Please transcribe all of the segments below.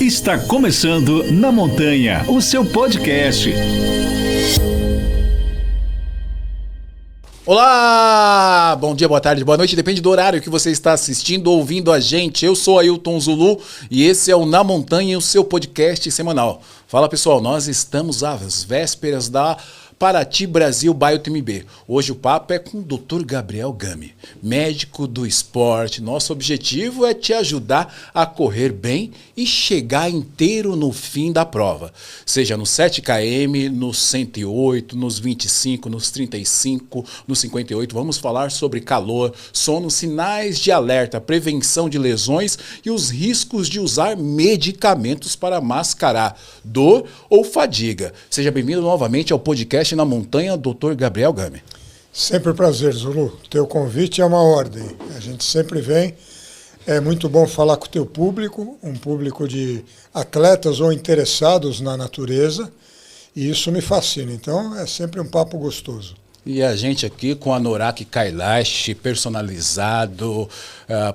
Está começando Na Montanha, o seu podcast. Olá! Bom dia, boa tarde, boa noite, depende do horário que você está assistindo ou ouvindo a gente. Eu sou Ailton Zulu e esse é o Na Montanha, o seu podcast semanal. Fala pessoal, nós estamos às vésperas da Paraty Brasil BioTMB. Hoje o papo é com o Dr. Gabriel Gami, médico do esporte. Nosso objetivo é te ajudar a correr bem e chegar inteiro no fim da prova. Seja no 7 km, nos 108, nos 25, nos 35, nos 58. Vamos falar sobre calor, sono, sinais de alerta, prevenção de lesões e os riscos de usar medicamentos para mascarar dor ou fadiga. Seja bem-vindo novamente ao podcast Na Montanha, Dr. Gabriel Gami. Sempre um prazer, Zulu. Teu convite é uma ordem. A gente sempre vem. É muito bom falar com o teu público, um público de atletas ou interessados na natureza, e isso me fascina. Então, é sempre um papo gostoso. E a gente aqui com a Norak Kailash personalizado,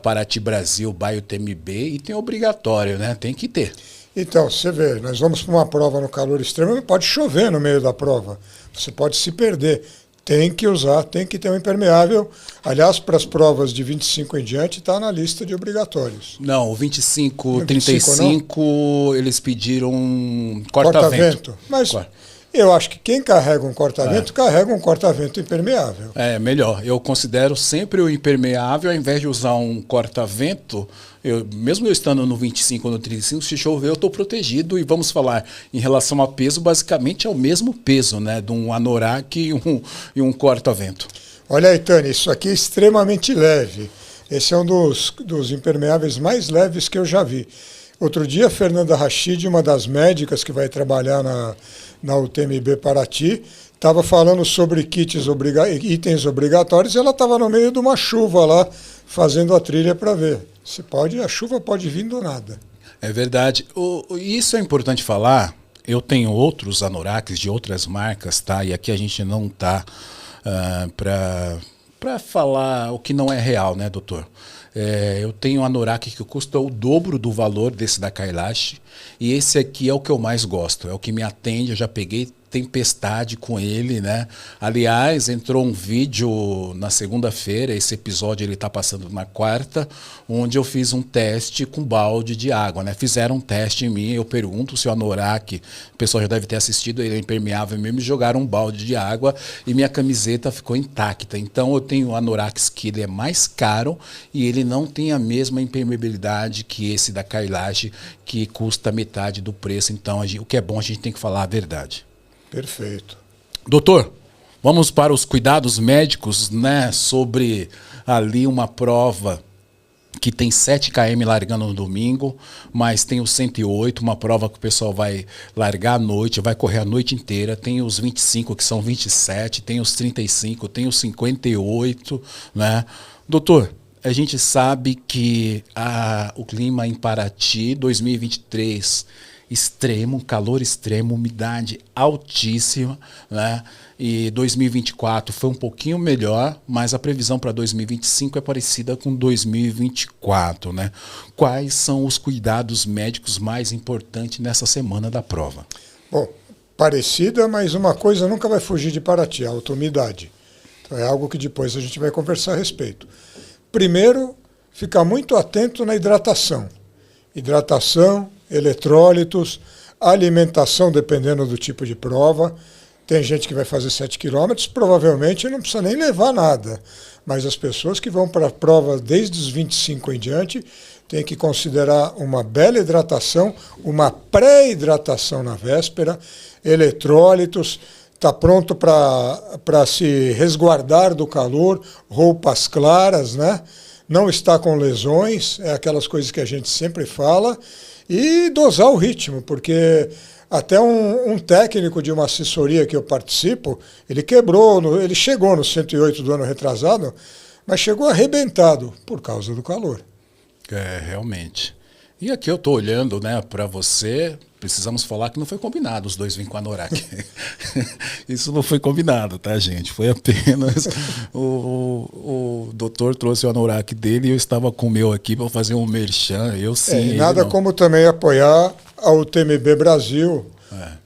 Paraty Brasil BioTMB, e tem obrigatório, né? Tem que ter. Então, você vê, nós vamos para uma prova no calor extremo, pode chover no meio da prova, você pode se perder. Tem que usar, tem que ter um impermeável. Aliás, para as provas de 25 em diante, está na lista de obrigatórios. Não, o 25, 35, não? Eles pediram um corta-vento. Mas eu acho que quem carrega um corta-vento, carrega um corta-vento impermeável. É, melhor. Eu considero sempre o impermeável, ao invés de usar um corta-vento. Mesmo eu estando no 25 ou no 35, se chover eu estou protegido. E vamos falar em relação a peso, basicamente é o mesmo peso, né, de um anorak e um corta-vento. Olha aí, Tânia, isso aqui é extremamente leve. Esse é um dos impermeáveis mais leves que eu já vi. Outro dia, a Fernanda Rachid, uma das médicas que vai trabalhar na UTMB Paraty, estava falando sobre itens obrigatórios, e ela estava no meio de uma chuva lá, fazendo a trilha para ver. A chuva pode vir do nada. É verdade. Isso é importante falar. Eu tenho outros anoraks de outras marcas, tá? E aqui a gente não tá para falar o que não é real, né, doutor? Eu tenho um anorak que custa o dobro do valor desse da Kailash, e esse aqui é o que eu mais gosto, é o que me atende. Eu já peguei tempestade com ele, né? Aliás, entrou um vídeo na segunda-feira, esse episódio ele tá passando na quarta, onde eu fiz um teste com balde de água, né? Fizeram um teste em mim, eu pergunto se o anorak, o pessoal já deve ter assistido, ele é impermeável mesmo, jogaram um balde de água e minha camiseta ficou intacta. Então eu tenho anoraks que ele é mais caro e ele não tem a mesma impermeabilidade que esse da Kailash, que custa metade do preço. Então o que é bom, a gente tem que falar a verdade. Perfeito. Doutor, vamos para os cuidados médicos, né, sobre ali uma prova que tem 7 km largando no domingo, mas tem o 108, uma prova que o pessoal vai largar à noite, vai correr a noite inteira. Tem os 25, que são 27, tem os 35, tem os 58, né? Doutor, a gente sabe que o clima em Paraty 2023 extremo, calor extremo, umidade altíssima, né? E 2024 foi um pouquinho melhor, mas a previsão para 2025 é parecida com 2024, né? Quais são os cuidados médicos mais importantes nessa semana da prova? Bom, parecida, mas uma coisa nunca vai fugir de Paraty, a alta umidade. Então é algo que depois a gente vai conversar a respeito. Primeiro, ficar muito atento na hidratação. Hidratação, eletrólitos, alimentação, dependendo do tipo de prova. Tem gente que vai fazer 7 quilômetros, provavelmente não precisa nem levar nada. Mas as pessoas que vão para a prova desde os 25 em diante têm que considerar uma bela hidratação, uma pré-hidratação na véspera, eletrólitos, está pronto para se resguardar do calor, roupas claras, né? Não está com lesões, é aquelas coisas que a gente sempre fala. E dosar o ritmo, porque até um técnico de uma assessoria que eu participo, ele chegou no 108 do ano retrasado, mas chegou arrebentado por causa do calor. Realmente. E aqui eu tô olhando, né, para você. Precisamos falar que não foi combinado os dois virem com a Anorak. Isso não foi combinado, tá, gente? Foi apenas o doutor trouxe o Anorak dele e eu estava com o meu aqui para fazer um merchan. Eu sim. E nada como também apoiar a UTMB Brasil,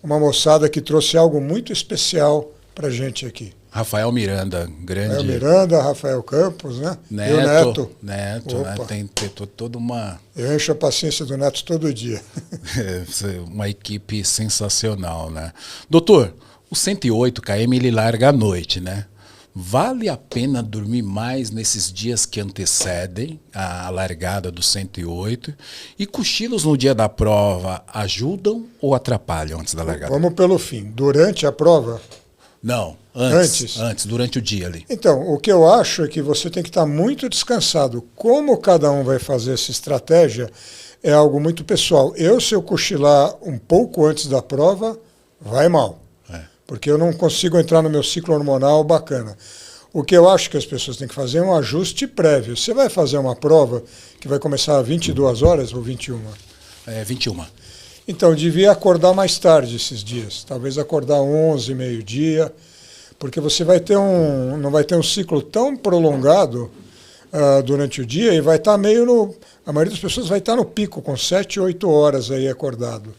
uma moçada que trouxe algo muito especial pra gente aqui. Rafael Miranda, grande. Rafael Miranda, Rafael Campos, né? Neto, E o Neto. Neto, né? Tem toda uma... Eu encho a paciência do Neto todo dia. Uma equipe sensacional, né? Doutor, o 108 km ele larga à noite, né? Vale a pena dormir mais nesses dias que antecedem a largada do 108? E cochilos no dia da prova ajudam ou atrapalham antes da largada? Vamos pelo fim. Durante a prova... Não, antes, durante o dia ali. Então, o que eu acho é que você tem que estar muito descansado. Como cada um vai fazer essa estratégia é algo muito pessoal. Se eu cochilar um pouco antes da prova, vai mal. Porque eu não consigo entrar no meu ciclo hormonal bacana. O que eu acho que as pessoas têm que fazer é um ajuste prévio. Você vai fazer uma prova que vai começar às 22 horas ou 21? 21. Então, devia acordar mais tarde esses dias. Talvez acordar 11, meio-dia, porque você vai ter não vai ter um ciclo tão prolongado durante o dia e vai estar a maioria das pessoas vai estar no pico, com 7, 8 horas aí acordado.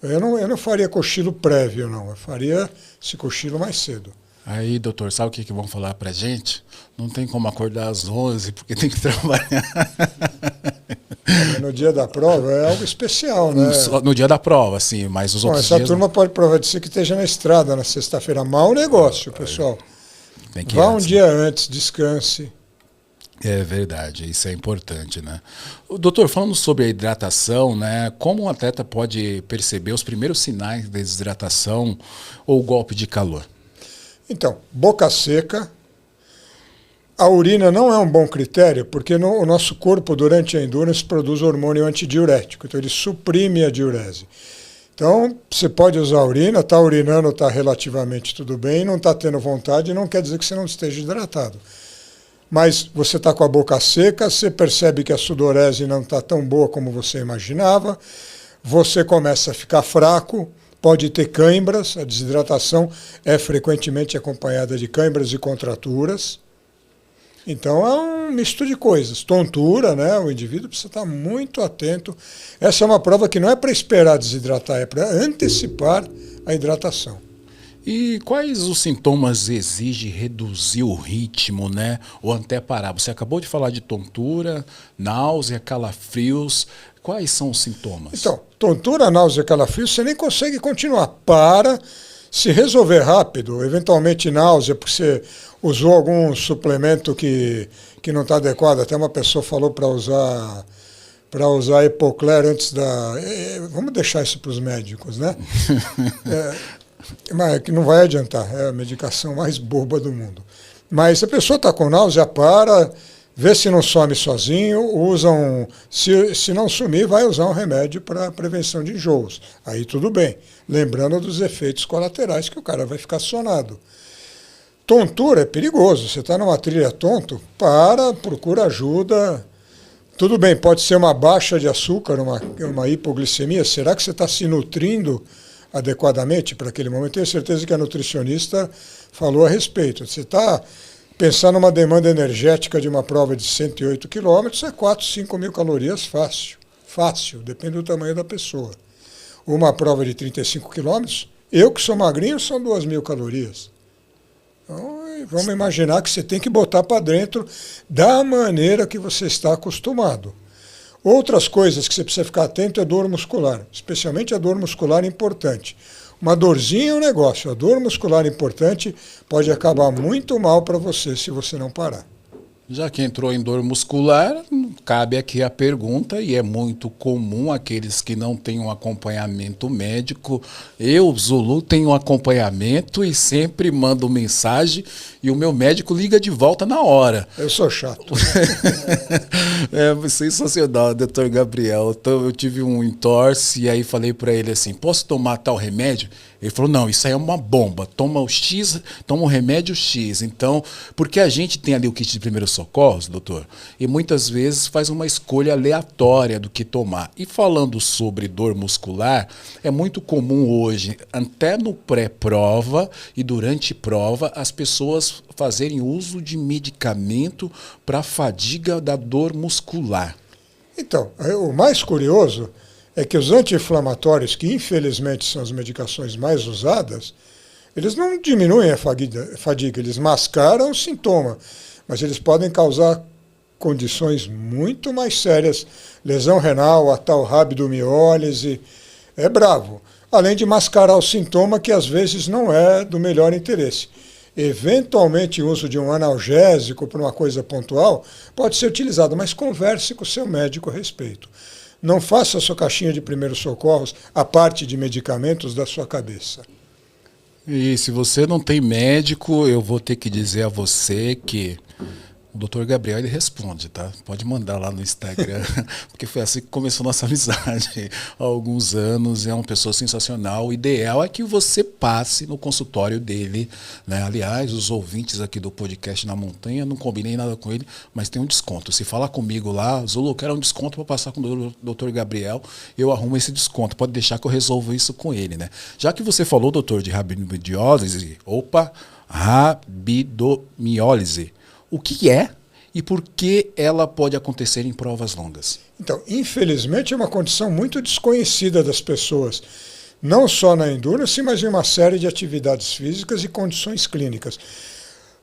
Eu não faria cochilo prévio, não. Eu faria esse cochilo mais cedo. Aí, doutor, sabe o que vão falar pra gente? Não tem como acordar às 11, porque tem que trabalhar. No dia da prova é algo especial, né? No dia da prova, sim, mas os outros essa dias... turma pode provar de si que esteja na estrada na sexta-feira. Mau negócio, pessoal. Tem que Vá antes, um dia antes, descanse. É verdade, isso é importante, né? Doutor, falando sobre a hidratação, né? Como um atleta pode perceber os primeiros sinais de desidratação ou golpe de calor? Então, boca seca. A urina não é um bom critério, porque o nosso corpo, durante a endurance, produz hormônio antidiurético, então ele suprime a diurese. Então, você pode usar a urina, está urinando, está relativamente tudo bem, não está tendo vontade, não quer dizer que você não esteja hidratado. Mas você está com a boca seca, você percebe que a sudorese não está tão boa como você imaginava, você começa a ficar fraco, pode ter cãibras, a desidratação é frequentemente acompanhada de cãibras e contraturas. Então é um misto de coisas. Tontura, né? O indivíduo precisa estar muito atento. Essa é uma prova que não é para esperar desidratar, é para antecipar a hidratação. E quais os sintomas exigem reduzir o ritmo, né? Ou até parar? Você acabou de falar de tontura, náusea, calafrios. Quais são os sintomas? Então, tontura, náusea, calafrios, você nem consegue continuar. Para, se resolver rápido, eventualmente náusea, porque você usou algum suplemento que não está adequado. Até uma pessoa falou para usar Epocler antes da... Vamos deixar isso para os médicos, né? Mas que não vai adiantar, é a medicação mais boba do mundo. Mas se a pessoa está com náusea, para, vê se não some sozinho, se não sumir, vai usar um remédio para prevenção de enjoos. Aí tudo bem, lembrando dos efeitos colaterais que o cara vai ficar sonado. Tontura é perigoso, você está numa trilha tonto, procura ajuda. Tudo bem, pode ser uma baixa de açúcar, uma hipoglicemia, será que você está se nutrindo adequadamente para aquele momento? Tenho certeza que a nutricionista falou a respeito. Você está pensando numa demanda energética de uma prova de 108 quilômetros, é 4, 5 mil calorias fácil, depende do tamanho da pessoa. Uma prova de 35 quilômetros, eu que sou magrinho, são 2.000 calorias. Então, vamos imaginar que você tem que botar para dentro da maneira que você está acostumado. Outras coisas que você precisa ficar atento é dor muscular, especialmente a dor muscular importante. Uma dorzinha é um negócio, a dor muscular importante pode acabar muito mal para você se você não parar. Já que entrou em dor muscular, cabe aqui a pergunta, e é muito comum aqueles que não têm um acompanhamento médico. Eu, Zulu, tenho um acompanhamento e sempre mando mensagem e o meu médico liga de volta na hora. Eu sou chato. É sensacional, doutor Gabriel. Então, eu tive um entorse e aí falei para ele assim, posso tomar tal remédio? Ele falou, não, isso aí é uma bomba, toma o remédio X. Então, porque a gente tem ali o kit de primeiros socorros, doutor, e muitas vezes faz uma escolha aleatória do que tomar. E falando sobre dor muscular, é muito comum hoje, até no pré-prova e durante prova, as pessoas fazerem uso de medicamento para fadiga da dor muscular. Então, o mais curioso é que os anti-inflamatórios, que infelizmente são as medicações mais usadas, eles não diminuem a fadiga, eles mascaram o sintoma, mas eles podem causar condições muito mais sérias, lesão renal, a tal rabdomiólise, é bravo. Além de mascarar o sintoma, que às vezes não é do melhor interesse. Eventualmente, o uso de um analgésico para uma coisa pontual pode ser utilizado, mas converse com o seu médico a respeito. Não faça a sua caixinha de primeiros socorros a parte de medicamentos da sua cabeça. E se você não tem médico, eu vou ter que dizer a você que o Dr. Gabriel ele responde, tá? Pode mandar lá no Instagram, porque foi assim que começou nossa amizade há alguns anos. É uma pessoa sensacional. O ideal é que você passe no consultório dele, né? Aliás, os ouvintes aqui do podcast Na Montanha, não combinei nada com ele, mas tem um desconto. Se falar comigo lá, Zulu, eu quero um desconto para passar com o Dr. Gabriel, eu arrumo esse desconto. Pode deixar que eu resolvo isso com ele, né? Já que você falou, doutor, de rabdomiólise, rabdomiólise. O que é e por que ela pode acontecer em provas longas? Então, infelizmente, é uma condição muito desconhecida das pessoas, não só na endurance, mas em uma série de atividades físicas e condições clínicas.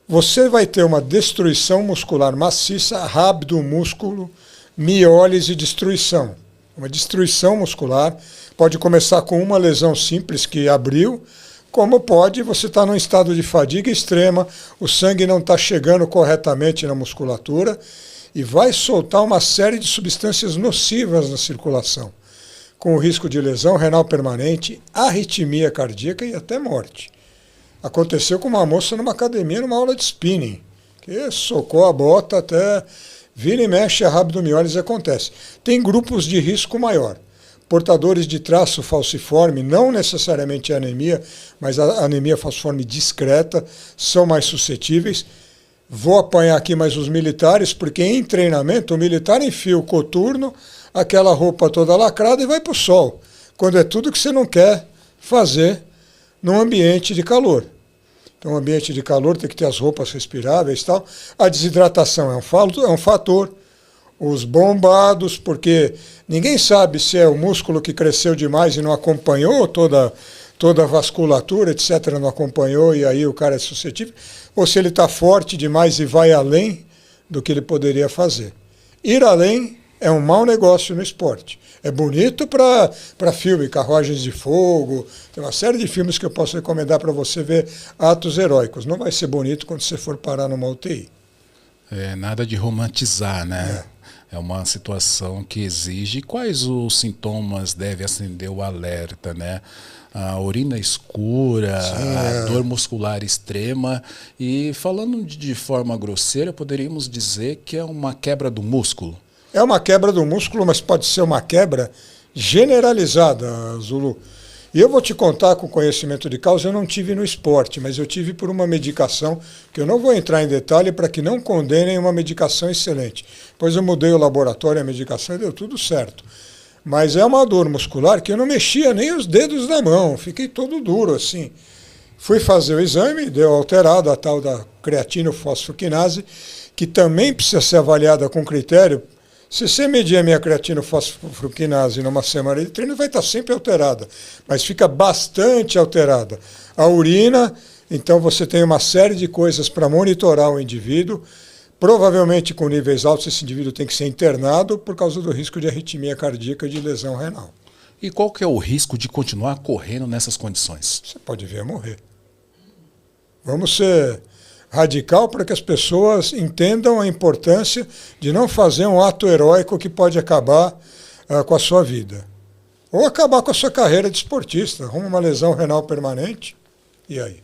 Você vai ter uma destruição muscular maciça, rabdomúsculo, miólise e destruição. Uma destruição muscular pode começar com uma lesão simples que abriu, como pode você estar num estado de fadiga extrema, o sangue não está chegando corretamente na musculatura e vai soltar uma série de substâncias nocivas na circulação, com o risco de lesão renal permanente, arritmia cardíaca e até morte. Aconteceu com uma moça numa academia, numa aula de spinning, que socou a bota até vira e mexe, a rabdomiólise acontece. Tem grupos de risco maior. Portadores de traço falciforme, não necessariamente anemia, mas a anemia falciforme discreta, são mais suscetíveis. Vou apanhar aqui mais os militares, porque em treinamento o militar enfia o coturno, aquela roupa toda lacrada e vai para o sol, quando é tudo que você não quer fazer num ambiente de calor. Então, um ambiente de calor tem que ter as roupas respiráveis e tal. A desidratação é um fator. Os bombados, porque ninguém sabe se é o músculo que cresceu demais e não acompanhou toda a vasculatura, etc., não acompanhou e aí o cara é suscetível, ou se ele está forte demais e vai além do que ele poderia fazer. Ir além é um mau negócio no esporte. É bonito para filme, Carruagens de Fogo, tem uma série de filmes que eu posso recomendar para você ver atos heróicos. Não vai ser bonito quando você for parar numa UTI. Nada de romantizar, né? É uma situação que exige. Quais os sintomas devem acender o alerta, né? A urina escura, a dor muscular extrema. E falando de forma grosseira, poderíamos dizer que é uma quebra do músculo. É uma quebra do músculo, mas pode ser uma quebra generalizada, Zulu. E eu vou te contar com conhecimento de causa, eu não tive no esporte, mas eu tive por uma medicação, que eu não vou entrar em detalhe para que não condenem uma medicação excelente. Pois eu mudei o laboratório, a medicação e deu tudo certo. Mas é uma dor muscular que eu não mexia nem os dedos da mão, fiquei todo duro assim. Fui fazer o exame, deu alterado a tal da creatinofosfoquinase, que também precisa ser avaliada com critério. Se você medir a minha creatinofosfoquinase numa semana de treino, vai estar sempre alterada, mas fica bastante alterada. A urina, então você tem uma série de coisas para monitorar o indivíduo, provavelmente com níveis altos esse indivíduo tem que ser internado por causa do risco de arritmia cardíaca e de lesão renal. E qual que é o risco de continuar correndo nessas condições? Você pode vir a morrer. Vamos ser radical para que as pessoas entendam a importância de não fazer um ato heróico que pode acabar com a sua vida. Ou acabar com a sua carreira de esportista, arruma uma lesão renal permanente, e aí?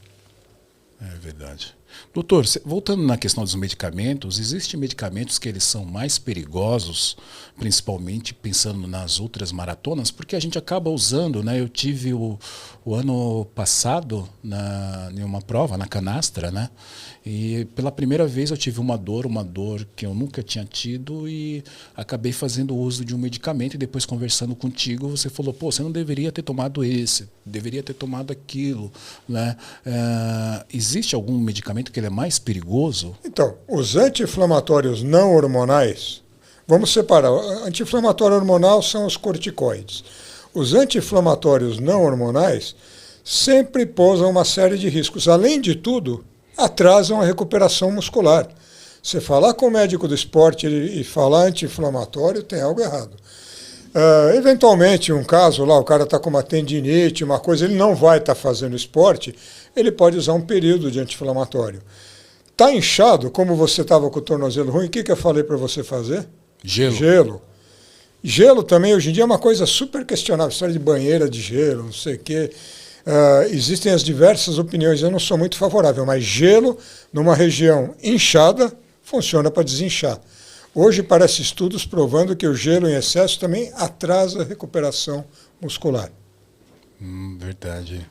É verdade. Doutor, voltando na questão dos medicamentos, existem medicamentos que eles são mais perigosos, principalmente pensando nas outras maratonas, porque a gente acaba usando, né? Eu tive o ano passado em uma prova, na canastra, né? E pela primeira vez eu tive uma dor que eu nunca tinha tido e acabei fazendo uso de um medicamento e depois conversando contigo, você falou, pô, você não deveria ter tomado esse, deveria ter tomado aquilo, né? Existe algum medicamento que ele é mais perigoso? Então, os anti-inflamatórios não hormonais, vamos separar. Anti-inflamatório hormonal são os corticoides. Os anti-inflamatórios não hormonais sempre posam uma série de riscos. Além de tudo, atrasam a recuperação muscular. Você falar com o médico do esporte e falar anti-inflamatório, tem algo errado. Eventualmente, um caso lá, o cara está com uma tendinite, uma coisa, ele não vai estar fazendo esporte, ele pode usar um período de anti-inflamatório. Está inchado, como você estava com o tornozelo ruim, o que eu falei para você fazer? Gelo. Gelo também, hoje em dia, é uma coisa super questionável, história de banheira de gelo, não sei o quê. Existem as diversas opiniões, eu não sou muito favorável, mas gelo numa região inchada funciona para desinchar. Hoje parece estudos provando que o gelo em excesso também atrasa a recuperação muscular. Verdade.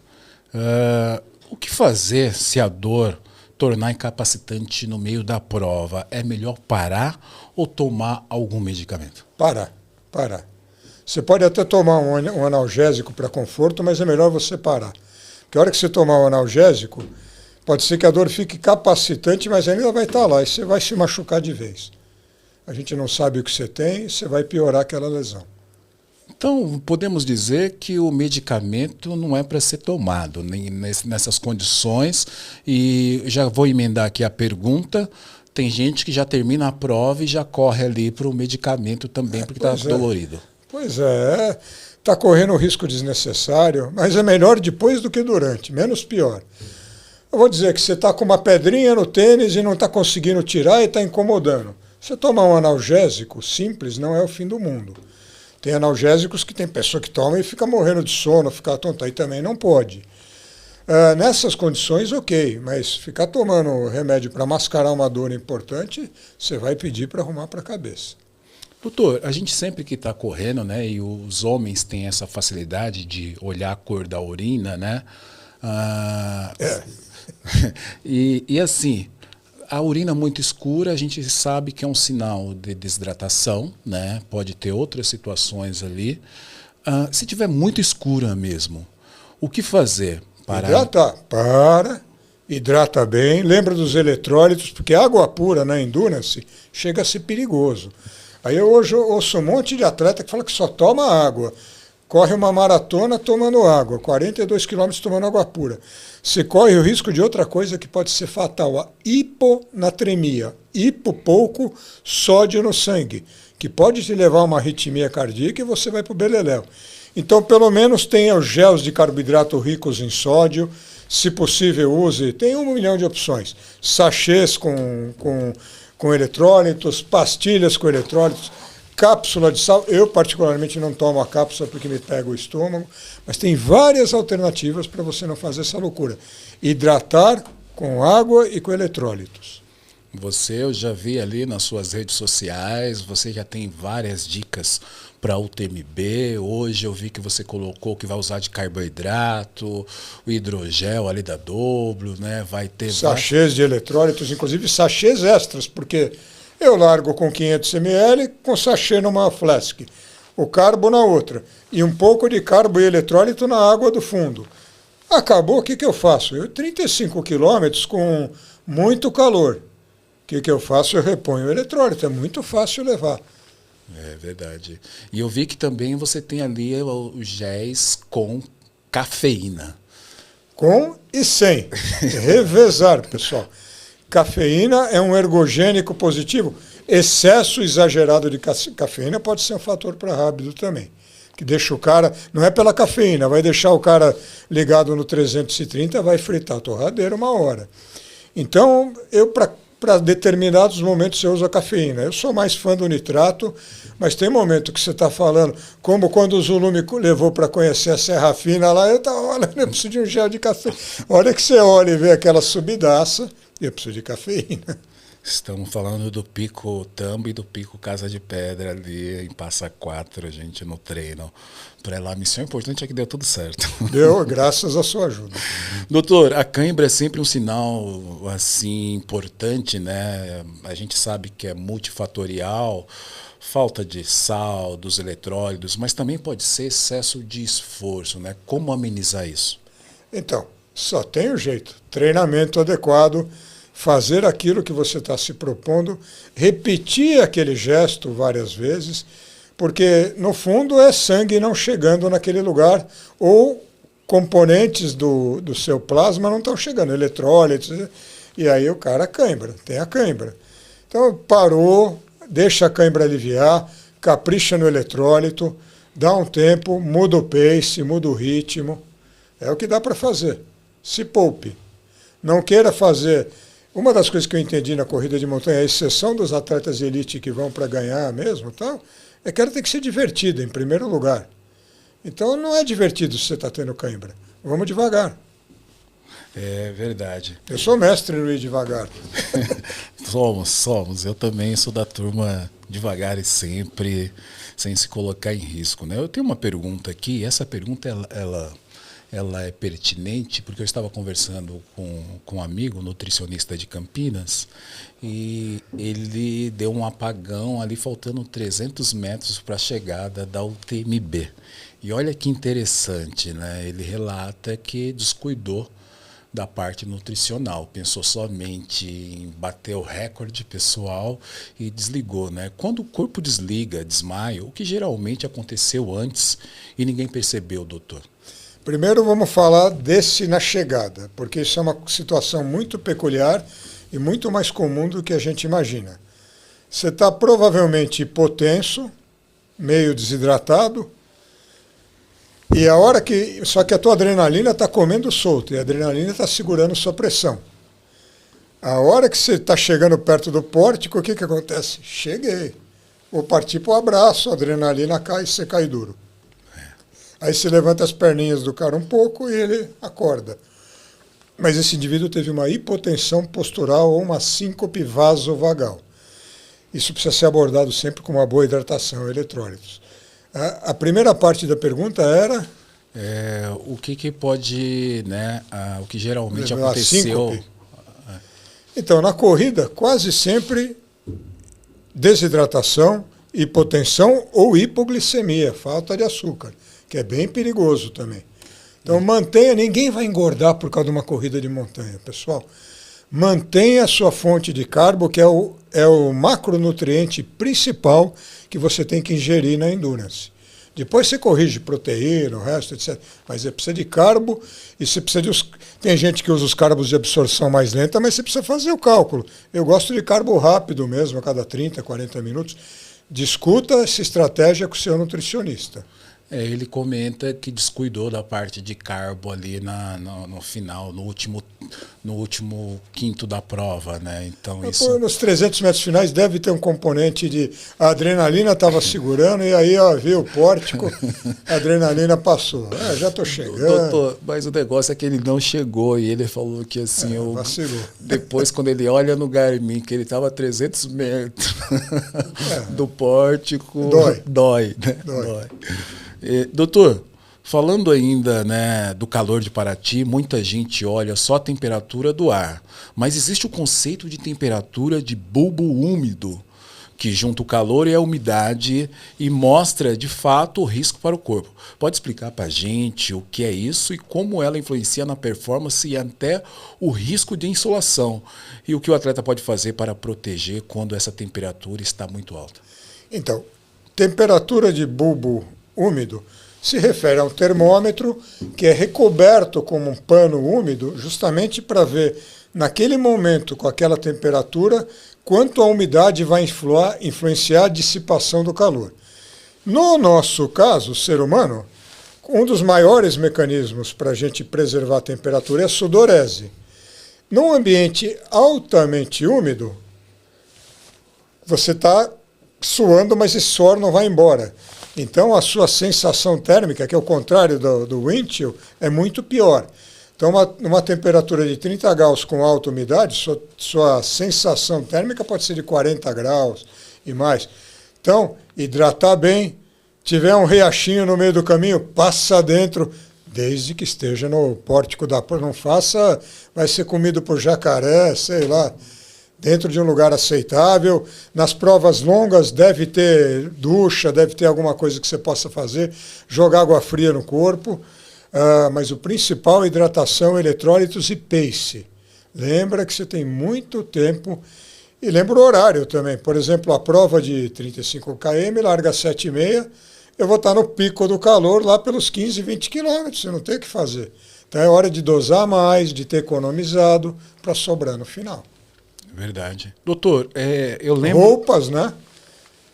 O que fazer se a dor tornar incapacitante no meio da prova? É melhor parar ou tomar algum medicamento? Parar. Você pode até tomar um analgésico para conforto, mas é melhor você parar. Porque a hora que você tomar o analgésico, pode ser que a dor fique capacitante, mas ainda vai estar lá e você vai se machucar de vez. A gente não sabe o que você tem e você vai piorar aquela lesão. Então, podemos dizer que o medicamento não é para ser tomado nem nessas condições. E já vou emendar aqui a pergunta. Tem gente que já termina a prova e já corre ali para o medicamento também, porque está dolorido. Pois é, está correndo um risco desnecessário, mas é melhor depois do que durante, menos pior. Eu vou dizer que você está com uma pedrinha no tênis e não está conseguindo tirar e está incomodando. Você tomar um analgésico simples não é o fim do mundo. Tem analgésicos que tem pessoa que toma e fica morrendo de sono, fica tonta, aí também não pode. Nessas condições, ok, mas ficar tomando remédio para mascarar uma dor importante, você vai pedir para arrumar para a cabeça. Doutor, a gente sempre que está correndo, né, e os homens têm essa facilidade de olhar a cor da urina, né? E assim, a urina muito escura, a gente sabe que é um sinal de desidratação, né? Pode ter outras situações ali. Se tiver muito escura mesmo, o que fazer? Hidrata bem, lembra dos eletrólitos, porque água pura na endurance chega a ser perigoso. Aí eu hoje ouço um monte de atleta que fala que só toma água, corre uma maratona tomando água, 42 quilômetros tomando água pura. Você corre o risco de outra coisa que pode ser fatal, a hiponatremia, pouco sódio no sangue, que pode te levar a uma arritmia cardíaca e você vai para o beleléu. Então, pelo menos tenha os gels de carboidrato ricos em sódio, se possível use, tem 1 milhão de opções, sachês com eletrólitos, pastilhas com eletrólitos, cápsula de sal. Eu, particularmente, não tomo a cápsula porque me pega o estômago, mas tem várias alternativas para você não fazer essa loucura. Hidratar com água e com eletrólitos. Eu já vi ali nas suas redes sociais, você já tem várias dicas para UTMB. Hoje eu vi que você colocou que vai usar de carboidrato, o hidrogel ali da Doblo, né? Vai ter sachês de eletrólitos, inclusive sachês extras, porque eu largo com 500 ml com sachê numa flask, o carbo na outra, e um pouco de carbo e eletrólito na água do fundo. Acabou, o que eu faço? 35 quilômetros com muito calor. O que eu faço? Eu reponho o eletrólito, é muito fácil levar. É verdade. E eu vi que também você tem ali os géis com cafeína. Com e sem. Revezar, pessoal. Cafeína é um ergogênico positivo. Excesso exagerado de cafeína pode ser um fator para rápido também. Que deixa o cara, não é pela cafeína, vai deixar o cara ligado no 330, vai fritar a torradeira 1 hora. Então, para determinados momentos você usa cafeína. Eu sou mais fã do nitrato, mas tem momento que você está falando, como quando o Zulu me levou para conhecer a Serra Fina lá, eu estava olhando, eu preciso de um gel de café. A hora que você olha e vê aquela subidaça, Eu preciso de cafeína. Estamos falando do Pico Tambo e do Pico Casa de Pedra ali em Passa Quatro, a gente no treino. Para lá, a missão importante é que deu tudo certo. Deu, graças à sua ajuda. Doutor, a cãibra é sempre um sinal assim importante, né? A gente sabe que é multifatorial, falta de sal, dos eletrólitos, mas também pode ser excesso de esforço, né? Como amenizar isso? Então, só tem um jeito. Treinamento adequado, fazer aquilo que você está se propondo, repetir aquele gesto várias vezes, porque, no fundo, é sangue não chegando naquele lugar, ou componentes do seu plasma não estão chegando, eletrólitos, e aí o cara cãibra, tem a cãibra. Então, parou, deixa a cãibra aliviar, capricha no eletrólito, dá um tempo, muda o pace, muda o ritmo. É o que dá para fazer. Se poupe. Não queira fazer... Uma das coisas que eu entendi na corrida de montanha, a exceção dos atletas de elite que vão para ganhar mesmo, tal, é que ela tem que ser divertida, em primeiro lugar. Então não é divertido se você está tendo cãibra. Vamos devagar. É verdade. Eu sou mestre no ir devagar. Somos. Eu também sou da turma devagar e sempre, sem se colocar em risco, né? Eu tenho uma pergunta aqui, essa pergunta ela é pertinente, porque eu estava conversando com um amigo nutricionista de Campinas e ele deu um apagão ali, faltando 300 metros para a chegada da UTMB. E olha que interessante, né? Ele relata que descuidou da parte nutricional, pensou somente em bater o recorde pessoal e desligou, né? Quando o corpo desliga, desmaia, o que geralmente aconteceu antes e ninguém percebeu, doutor? Primeiro vamos falar desse na chegada, porque isso é uma situação muito peculiar e muito mais comum do que a gente imagina. Você está provavelmente hipotenso, meio desidratado, e a hora que. Só que a tua adrenalina está comendo solto, e a adrenalina está segurando sua pressão. A hora que você está chegando perto do pórtico, o que acontece? Cheguei. Vou partir para o abraço, a adrenalina cai e você cai duro. Aí você levanta as perninhas do cara um pouco e ele acorda. Mas esse indivíduo teve uma hipotensão postural ou uma síncope vasovagal. Isso precisa ser abordado sempre com uma boa hidratação e eletrólitos. A primeira parte da pergunta era... o que pode, né, o que geralmente a aconteceu... Síncope. Então, na corrida, quase sempre desidratação, hipotensão ou hipoglicemia, falta de açúcar, que é bem perigoso também. Então mantenha, ninguém vai engordar por causa de uma corrida de montanha, pessoal. Mantenha a sua fonte de carbo, que é o macronutriente principal que você tem que ingerir na endurance. Depois você corrige proteína, o resto, etc. Mas você precisa de carbo e você precisa de... Tem gente que usa os carbos de absorção mais lenta, mas você precisa fazer o cálculo. Eu gosto de carbo rápido mesmo, a cada 30, 40 minutos. Discuta essa estratégia com o seu nutricionista. Ele comenta que descuidou da parte de carbo ali no final, no último quinto da prova, né? Então isso... Nos 300 metros finais deve ter um componente de... A adrenalina estava segurando e aí, ó, viu o pórtico, a adrenalina passou. Já estou chegando. Doutor, mas o negócio é que ele não chegou e ele falou que assim... Vacilou. Depois, quando ele olha no Garmin, que ele estava a 300 metros do pórtico... Dói, né? Dói. Doutor, falando ainda, né, do calor de Paraty, muita gente olha só a temperatura do ar, mas existe o conceito de temperatura de bulbo úmido, que junta o calor e a umidade e mostra de fato o risco para o corpo. Pode explicar para a gente o que é isso e como ela influencia na performance e até o risco de insolação e o que o atleta pode fazer para proteger quando essa temperatura está muito alta? Então, temperatura de bulbo úmido se refere a um termômetro que é recoberto como um pano úmido justamente para ver, naquele momento, com aquela temperatura, quanto a umidade vai influenciar a dissipação do calor. No nosso caso, o ser humano, um dos maiores mecanismos para a gente preservar a temperatura é a sudorese. Num ambiente altamente úmido, você está suando, mas esse suor não vai embora. Então, a sua sensação térmica, que é o contrário do wind chill, é muito pior. Então, numa temperatura de 30 graus com alta umidade, sua sensação térmica pode ser de 40 graus e mais. Então, hidratar bem, tiver um riachinho no meio do caminho, passa dentro, desde que esteja no pórtico da prova. Não faça, vai ser comido por jacaré, sei lá, dentro de um lugar aceitável. Nas provas longas deve ter ducha, deve ter alguma coisa que você possa fazer, jogar água fria no corpo. Mas o principal é hidratação, eletrólitos e pace. Lembra que você tem muito tempo. E lembra o horário também. Por exemplo, a prova de 35 km larga às 7h30. Eu vou estar no pico do calor lá pelos 15, 20 quilômetros. Você não tem o que fazer. Então é hora de dosar mais, de ter economizado para sobrar no final. Verdade. Doutor, eu lembro... Roupas, né?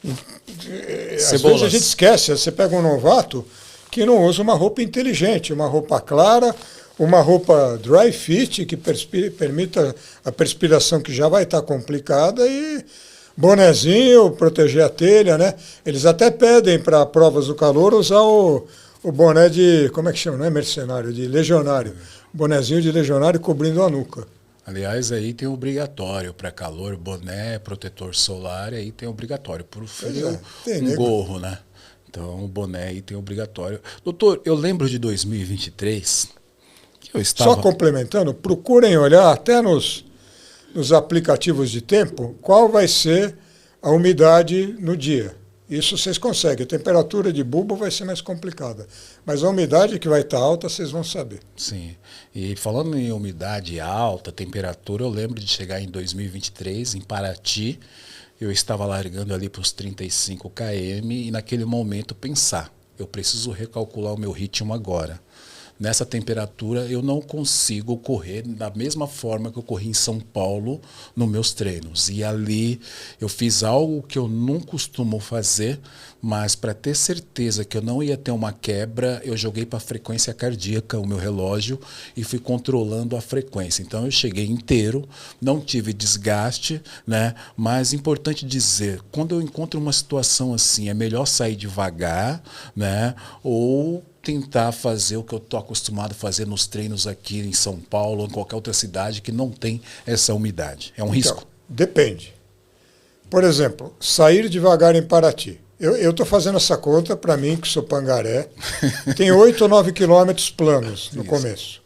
Às vezes a gente esquece. Você pega um novato que não usa uma roupa inteligente, uma roupa clara, uma roupa dry fit, que permita a perspiração que já vai estar complicada, e bonezinho, proteger a telha, né? Eles até pedem para provas do calor usar o boné de, como é que chama? Não é mercenário, de legionário. Bonezinho de legionário cobrindo a nuca. Aliás, aí tem obrigatório para calor, boné, protetor solar, aí tem obrigatório. Por frio, gorro, né? Então, o boné aí tem obrigatório. Doutor, eu lembro de 2023, que eu estava... Só complementando, procurem olhar até nos aplicativos de tempo qual vai ser a umidade no dia. Isso vocês conseguem. A temperatura de bulbo vai ser mais complicada. Mas a umidade que vai estar alta, vocês vão saber. Sim. E falando em umidade alta, temperatura, eu lembro de chegar em 2023, em Paraty. Eu estava largando ali para os 35 km e naquele momento pensar, eu preciso recalcular o meu ritmo agora. Nessa temperatura eu não consigo correr da mesma forma que eu corri em São Paulo nos meus treinos. E ali eu fiz algo que eu não costumo fazer, mas para ter certeza que eu não ia ter uma quebra, eu joguei para a frequência cardíaca o meu relógio e fui controlando a frequência. Então eu cheguei inteiro, não tive desgaste, né? Mas importante dizer, quando eu encontro uma situação assim, é melhor sair devagar, né? Ou tentar fazer o que eu estou acostumado a fazer nos treinos aqui em São Paulo ou em qualquer outra cidade que não tem essa umidade. É um risco? Depende. Por exemplo, sair devagar em Paraty. Eu estou fazendo essa conta, para mim, que sou pangaré, tem 8 ou 9 quilômetros planos no começo.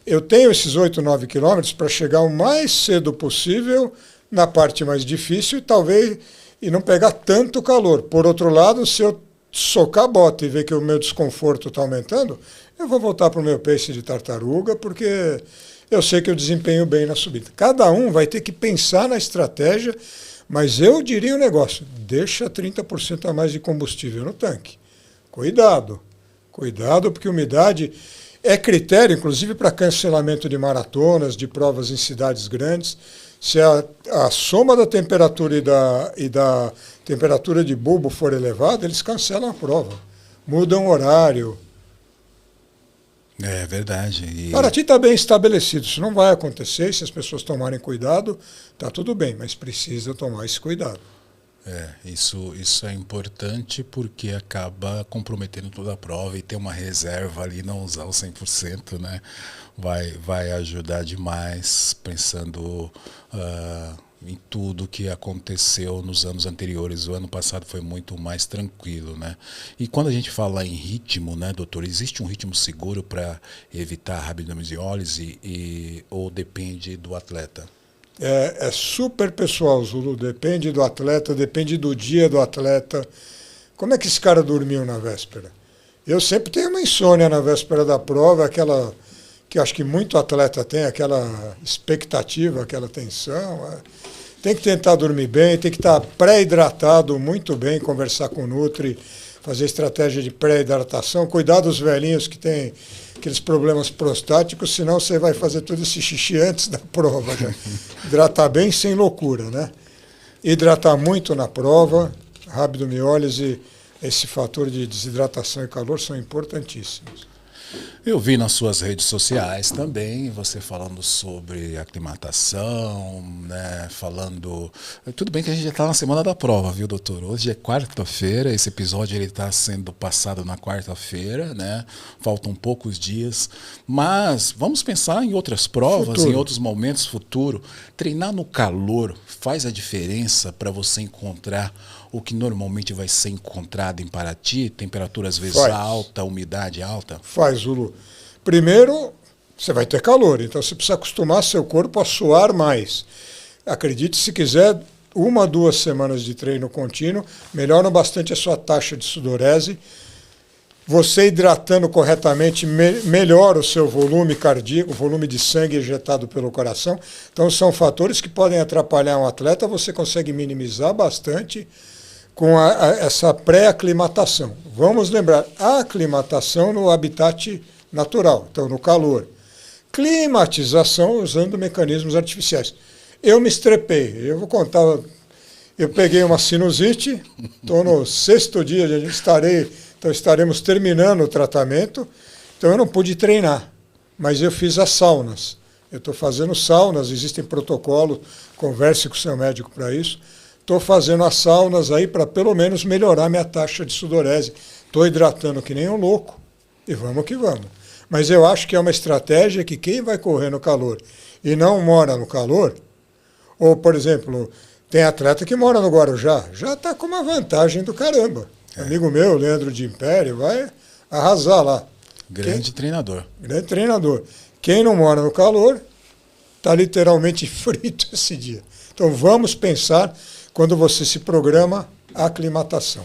Eu tenho esses 8 ou 9 quilômetros para chegar o mais cedo possível na parte mais difícil e talvez e não pegar tanto calor. Por outro lado, se eu socar a bota e ver que o meu desconforto está aumentando, eu vou voltar para o meu pace de tartaruga, porque eu sei que eu desempenho bem na subida. Cada um vai ter que pensar na estratégia, mas eu diria um negócio, deixa 30% a mais de combustível no tanque. Cuidado, porque umidade é critério, inclusive, para cancelamento de maratonas, de provas em cidades grandes. Se a soma da temperatura e da temperatura de bulbo for elevada, eles cancelam a prova, mudam o horário. É verdade. Paraty está bem estabelecido, isso não vai acontecer, se as pessoas tomarem cuidado, está tudo bem, mas precisa tomar esse cuidado. Isso é importante porque acaba comprometendo toda a prova e ter uma reserva ali, não usar o 100%, né? Vai ajudar demais, pensando em tudo que aconteceu nos anos anteriores. O ano passado foi muito mais tranquilo, né? E quando a gente fala em ritmo, né, doutor, existe um ritmo seguro para evitar rabdomiólise ou depende do atleta? É super pessoal, Zulu. Depende do atleta, depende do dia do atleta. Como é que esse cara dormiu na véspera? Eu sempre tenho uma insônia na véspera da prova, aquela que acho que muito atleta tem, aquela expectativa, aquela tensão. Tem que tentar dormir bem, tem que estar pré-hidratado muito bem, conversar com o Nutri, fazer estratégia de pré-hidratação, cuidar dos velhinhos que têm aqueles problemas prostáticos, senão você vai fazer todo esse xixi antes da prova. Já. Hidratar bem sem loucura, né? Hidratar muito na prova, rabdomiólise, esse fator de desidratação e calor são importantíssimos. Eu vi nas suas redes sociais também você falando sobre aclimatação, né? Falando. Tudo bem que a gente já está na semana da prova, viu, doutor? Hoje é quarta-feira, esse episódio ele está sendo passado na quarta-feira, né? Faltam poucos dias. Mas vamos pensar em outras provas, Futuro. em outros momentos futuro. Treinar no calor faz a diferença para você encontrar o que normalmente vai ser encontrado em Paraty? Temperatura às vezes Faz. alta, umidade alta? Faz, Zulu. Primeiro, você vai ter calor, então você precisa acostumar seu corpo a suar mais. Acredite, se quiser, 1 a 2 semanas de treino contínuo, melhoram bastante a sua taxa de sudorese. Você hidratando corretamente melhora o seu volume cardíaco, o volume de sangue ejetado pelo coração. Então, são fatores que podem atrapalhar um atleta, você consegue minimizar bastante com essa pré-aclimatação. Vamos lembrar, a aclimatação no habitat natural, então no calor. Climatização usando mecanismos artificiais. Eu me estrepei, eu vou contar, eu peguei uma sinusite, estou no 6º dia, então estaremos terminando o tratamento, então eu não pude treinar, mas eu fiz as saunas. Eu estou fazendo saunas, existem protocolos, converse com o seu médico para isso. Estou fazendo as saunas aí para pelo menos melhorar minha taxa de sudorese. Estou hidratando que nem um louco e vamos que vamos. Mas eu acho que é uma estratégia que quem vai correr no calor e não mora no calor, ou, por exemplo, tem atleta que mora no Guarujá, já está com uma vantagem do caramba. Amigo meu, Leandro de Império, vai arrasar lá. Grande treinador. Grande treinador. Quem não mora no calor está literalmente frito esse dia. Então vamos pensar quando você se programa a aclimatação.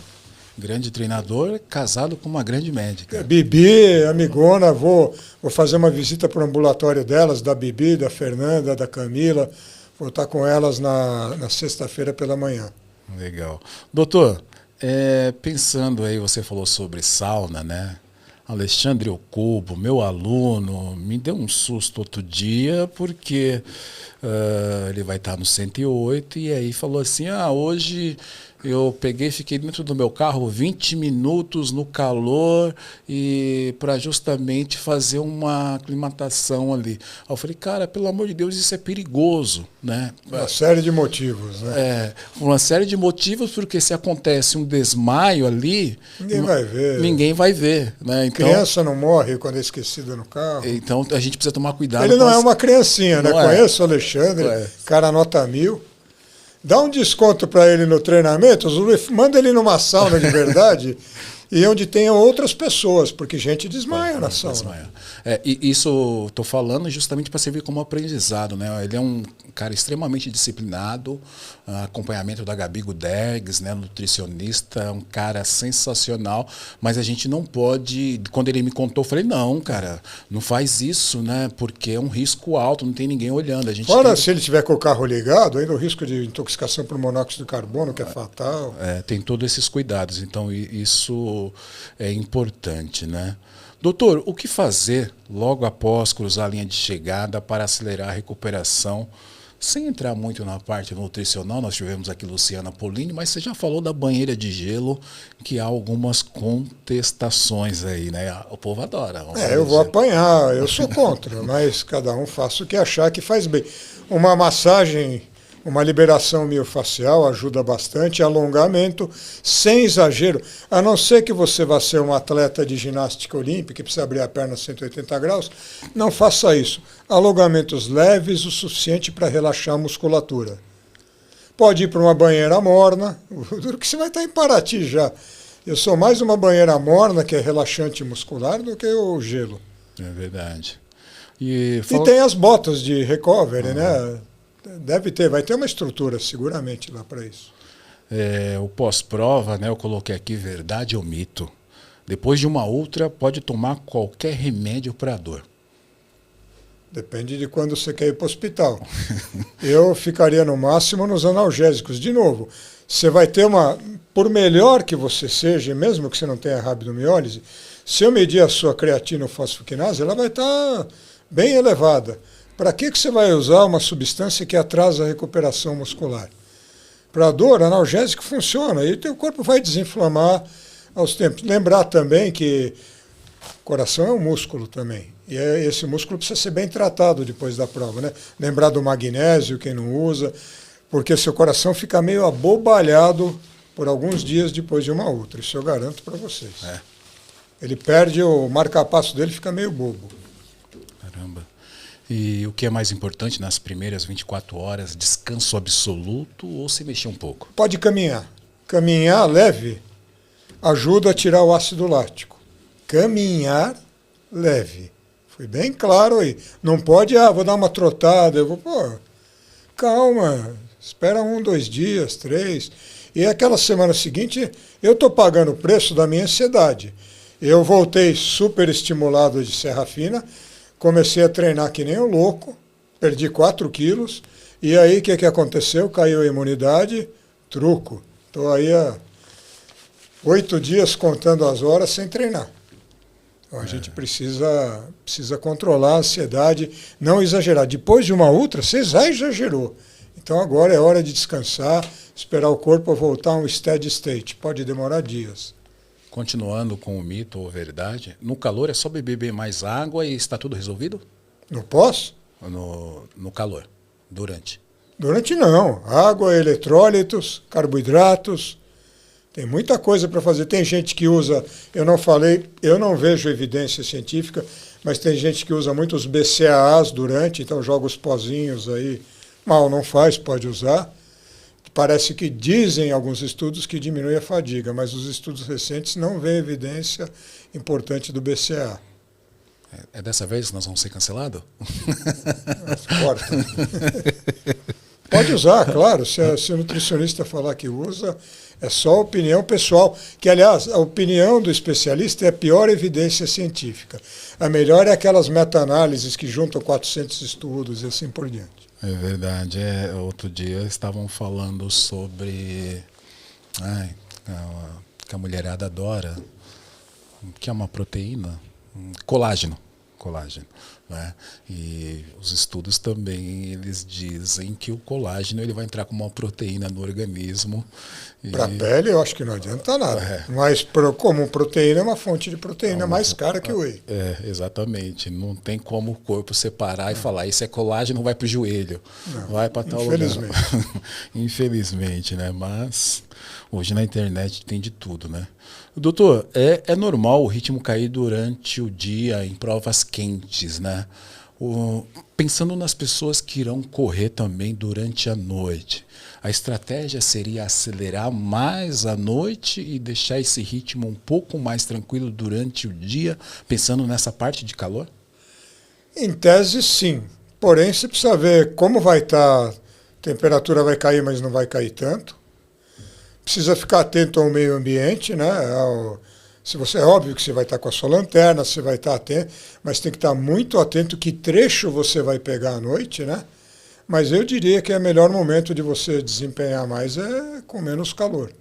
Grande treinador, casado com uma grande médica. Bibi, amigona, vou fazer uma visita para o ambulatório delas, da Bibi, da Fernanda, da Camila. Vou estar com elas na sexta-feira pela manhã. Legal. Doutor, pensando aí, você falou sobre sauna, né? Alexandre Ocubo, meu aluno, me deu um susto outro dia, porque ele vai estar no 108 e aí falou assim, hoje eu fiquei dentro do meu carro 20 minutos no calor e para justamente fazer uma aclimatação ali. Aí eu falei, cara, pelo amor de Deus, isso é perigoso, né? Uma série de motivos, né? Uma série de motivos, porque se acontece um desmaio ali, ninguém vai ver, né? Então, criança não morre quando é esquecida no carro. Então a gente precisa tomar cuidado. Ele não é uma criancinha, né? Conheço o Alexandre, cara nota 1000. Dá um desconto para ele no treinamento, manda ele numa sauna de verdade e onde tenham outras pessoas, porque gente desmaia na sauna. Desmaia. E isso estou falando justamente para servir como aprendizado, né? Ele é um cara extremamente disciplinado, acompanhamento da Gabi Gudergues, né? Nutricionista, um cara sensacional, mas a gente não pode, quando ele me contou, eu falei, não, cara, não faz isso, né? Porque é um risco alto, não tem ninguém olhando. Fora se ele tiver com o carro ligado, ainda o risco de intoxicação por monóxido de carbono, que é fatal. Tem todos esses cuidados, então isso é importante, né? Doutor, o que fazer logo após cruzar a linha de chegada para acelerar a recuperação? Sem entrar muito na parte nutricional, nós tivemos aqui Luciana Polini, mas você já falou da banheira de gelo, que há algumas contestações aí, né? O povo adora. Eu vou apanhar, eu sou contra, mas cada um faça o que achar que faz bem. Uma massagem, uma liberação miofacial ajuda bastante, alongamento, sem exagero, a não ser que você vá ser um atleta de ginástica olímpica, que precisa abrir a perna a 180 graus, não faça isso. Alongamentos leves o suficiente para relaxar a musculatura. Pode ir para uma banheira morna, duro que você vai estar em Paraty já. Eu sou mais uma banheira morna, que é relaxante muscular, do que o gelo. É verdade. E tem as botas de recovery, né? Vai ter uma estrutura seguramente lá para isso. O pós-prova, né, eu coloquei aqui verdade ou mito. Depois de uma ultra, pode tomar qualquer remédio para a dor. Depende de quando você quer ir para o hospital. Eu ficaria no máximo nos analgésicos. De novo, você vai ter por melhor que você seja, mesmo que você não tenha rabdomiólise, se eu medir a sua creatina ou fosfoquinase, ela vai estar bem elevada. Para que você vai usar uma substância que atrasa a recuperação muscular? Para a dor, analgésico funciona, e o teu corpo vai desinflamar aos tempos. Lembrar também que Coração é um músculo também. E esse músculo precisa ser bem tratado depois da prova, né? Lembrar do magnésio, quem não usa, porque seu coração fica meio abobalhado por alguns dias depois de uma outra. Isso eu garanto para vocês. Ele perde o marca-passo dele, fica meio bobo. Caramba. E o que é mais importante nas primeiras 24 horas? Descanso absoluto ou se mexer um pouco? Pode caminhar. Caminhar leve ajuda a tirar o ácido lático. Caminhar leve. Foi bem claro aí. Não pode, vou dar uma trotada, calma, espera 1, 2 dias, 3. E aquela semana seguinte, eu estou pagando o preço da minha ansiedade. Eu voltei super estimulado de Serra Fina, comecei a treinar que nem um louco, perdi 4 quilos, e aí o que aconteceu? Caiu a imunidade, truco. Estou aí há 8 dias contando as horas sem treinar. Então a gente precisa controlar a ansiedade, não exagerar. Depois de uma ultra, você já exagerou. Então agora é hora de descansar, esperar o corpo voltar a um steady state. Pode demorar dias. Continuando com o mito ou verdade, no calor é só beber mais água e está tudo resolvido? No pós? No calor, durante. Durante não. Água, eletrólitos, carboidratos. Tem muita coisa para fazer. Tem gente que usa, eu não vejo evidência científica, mas tem gente que usa muitos BCAAs durante, então joga os pozinhos aí. Mal não faz, pode usar. Parece que dizem alguns estudos que diminui a fadiga, mas os estudos recentes não vêem evidência importante do BCAA. É dessa vez que nós vamos ser cancelados? Corta. Pode usar, claro. Se o nutricionista falar que usa, é só opinião pessoal. Que, aliás, a opinião do especialista é a pior evidência científica. A melhor é aquelas meta-análises que juntam 400 estudos e assim por diante. É verdade. Outro dia estavam falando sobre que a mulherada adora, que é uma proteína, colágeno. Né? E os estudos também eles dizem que o colágeno ele vai entrar como uma proteína no organismo. Para a pele eu acho que não adianta nada. Mas como proteína é uma fonte de proteína mais cara que o whey. Exatamente. Não tem como o corpo separar e falar isso é colágeno, vai para o joelho. Não, vai para tal lugar. Infelizmente, né? Mas hoje na internet tem de tudo, né? Doutor, é normal o ritmo cair durante o dia em provas quentes, né? Pensando nas pessoas que irão correr também durante a noite, a estratégia seria acelerar mais à noite e deixar esse ritmo um pouco mais tranquilo durante o dia, pensando nessa parte de calor? Em tese, sim. Porém, você precisa ver como vai estar, a temperatura vai cair, mas não vai cair tanto. Precisa ficar atento ao meio ambiente, né? Se você, é óbvio que você vai estar com a sua lanterna, você vai estar atento, mas tem que estar muito atento que trecho você vai pegar à noite, né? Mas eu diria que o melhor momento de você desempenhar mais é com menos calor.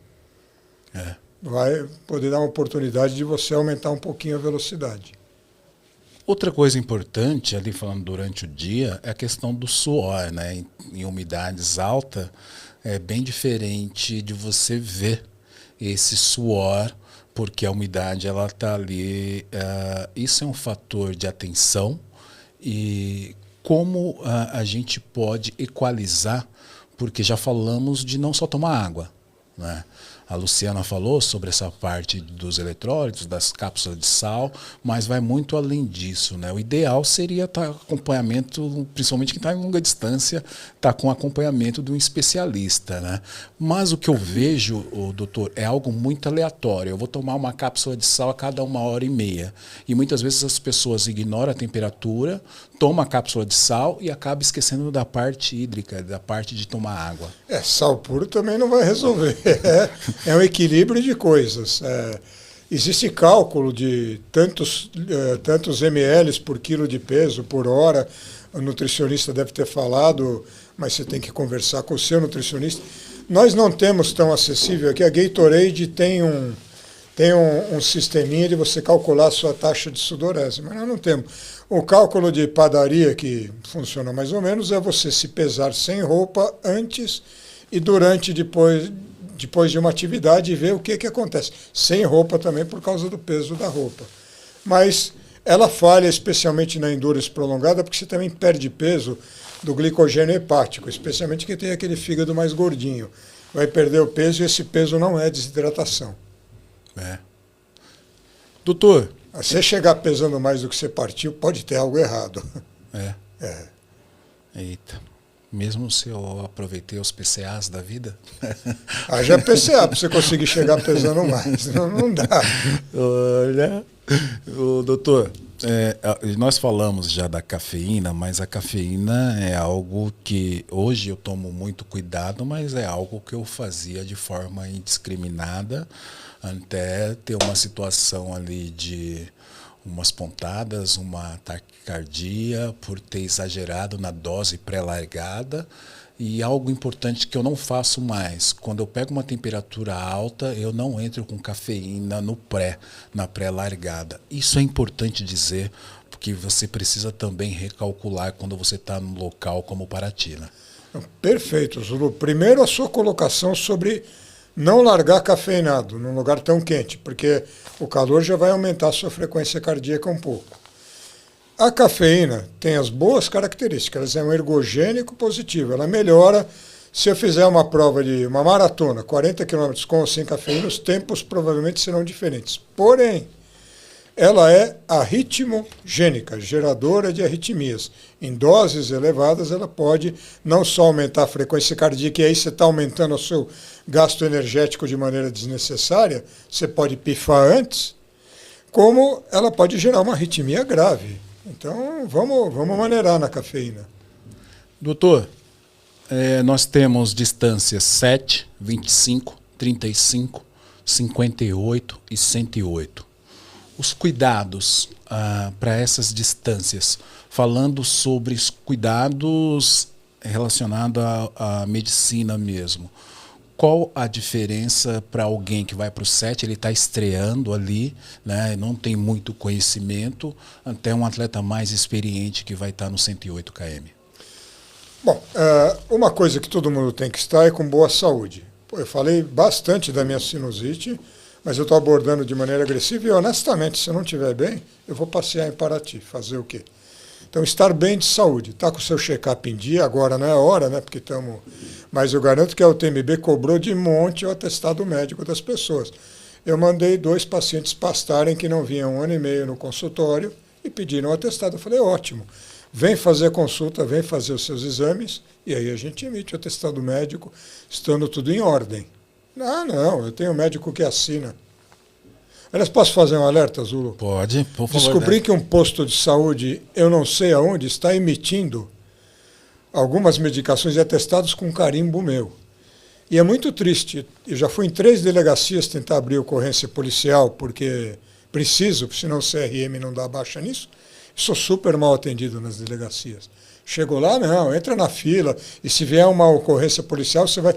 Vai poder dar uma oportunidade de você aumentar um pouquinho a velocidade. Outra coisa importante, ali falando durante o dia, é a questão do suor, né? Em umidades altas, é bem diferente de você ver esse suor, porque a umidade ela está ali. Isso é um fator de atenção e como a gente pode equalizar, porque já falamos de não só tomar água, né? A Luciana falou sobre essa parte dos eletrólitos, das cápsulas de sal, mas vai muito além disso, né? O ideal seria estar acompanhamento, principalmente quem está em longa distância, estar com acompanhamento de um especialista, né? Mas o que eu vejo, doutor, é algo muito aleatório. Eu vou tomar uma cápsula de sal a cada 1h30. E muitas vezes as pessoas ignoram a temperatura, tomam a cápsula de sal e acabam esquecendo da parte hídrica, da parte de tomar água. Sal puro também não vai resolver. É um equilíbrio de coisas. Existe cálculo de tantos ml por quilo de peso por hora. O nutricionista deve ter falado, mas você tem que conversar com o seu nutricionista. Nós não temos tão acessível aqui. A Gatorade tem um sisteminha de você calcular a sua taxa de sudorese, mas nós não temos. O cálculo de padaria, que funciona mais ou menos, é você se pesar sem roupa antes e depois de uma atividade e ver o que acontece. Sem roupa também por causa do peso da roupa. Mas ela falha especialmente na endurance prolongada, porque você também perde peso do glicogênio hepático, especialmente quem tem aquele fígado mais gordinho. Vai perder o peso e esse peso não é desidratação. É. Doutor. Se você chegar pesando mais do que você partiu, pode ter algo errado. É. É. Eita. Mesmo se eu aproveitei os PCAs da vida? Haja PCA para você conseguir chegar pesando mais. Não dá. Olha. Doutor, nós falamos já da cafeína, mas a cafeína é algo que hoje eu tomo muito cuidado, mas é algo que eu fazia de forma indiscriminada, até ter uma situação ali de umas pontadas, uma taquicardia, por ter exagerado na dose pré-largada. E algo importante que eu não faço mais, quando eu pego uma temperatura alta, eu não entro com cafeína na pré-largada. Isso é importante dizer, porque você precisa também recalcular quando você está num local como Paraty, né? Perfeito, Zulu. Primeiro, a sua colocação sobre não largar cafeinado num lugar tão quente, porque o calor já vai aumentar a sua frequência cardíaca um pouco. A cafeína tem as boas características, ela é um ergogênico positivo, ela melhora. Se eu fizer uma prova de uma maratona, 40 km com ou sem cafeína, os tempos provavelmente serão diferentes. Porém, ela é arritmogênica, geradora de arritmias. Em doses elevadas, ela pode não só aumentar a frequência cardíaca, e aí você está aumentando o seu gasto energético de maneira desnecessária, você pode pifar antes, como ela pode gerar uma arritmia grave. Então, vamos maneirar na cafeína. Doutor, nós temos distâncias 7, 25, 35, 58 e 108. Os cuidados para essas distâncias, falando sobre os cuidados relacionados à medicina mesmo. Qual a diferença para alguém que vai para o 7, ele está estreando ali, né, não tem muito conhecimento, até um atleta mais experiente que vai estar no 108 km? Bom, uma coisa que todo mundo tem que estar é com boa saúde. Eu falei bastante da minha sinusite, mas eu estou abordando de maneira agressiva e, honestamente, se eu não estiver bem, eu vou passear em Paraty. Fazer o quê? Então, estar bem de saúde. Está com o seu check-up em dia, agora não é hora, né? Porque estamos... Mas eu garanto que a UTMB cobrou de monte o atestado médico das pessoas. Eu mandei 2 pacientes pastarem que não vinham 1 ano e meio no consultório e pediram o atestado. Eu falei, ótimo, vem fazer a consulta, vem fazer os seus exames e aí a gente emite o atestado médico, estando tudo em ordem. Não, eu tenho um médico que assina. Aliás, posso fazer um alerta, Zulu? Pode, por favor. Descobri que um posto de saúde, eu não sei aonde, está emitindo algumas medicações e atestados com carimbo meu. E é muito triste. Eu já fui em 3 delegacias tentar abrir ocorrência policial, porque preciso, senão o CRM não dá baixa nisso. Sou super mal atendido nas delegacias. Chego lá, não, entra na fila, e se vier uma ocorrência policial, você vai...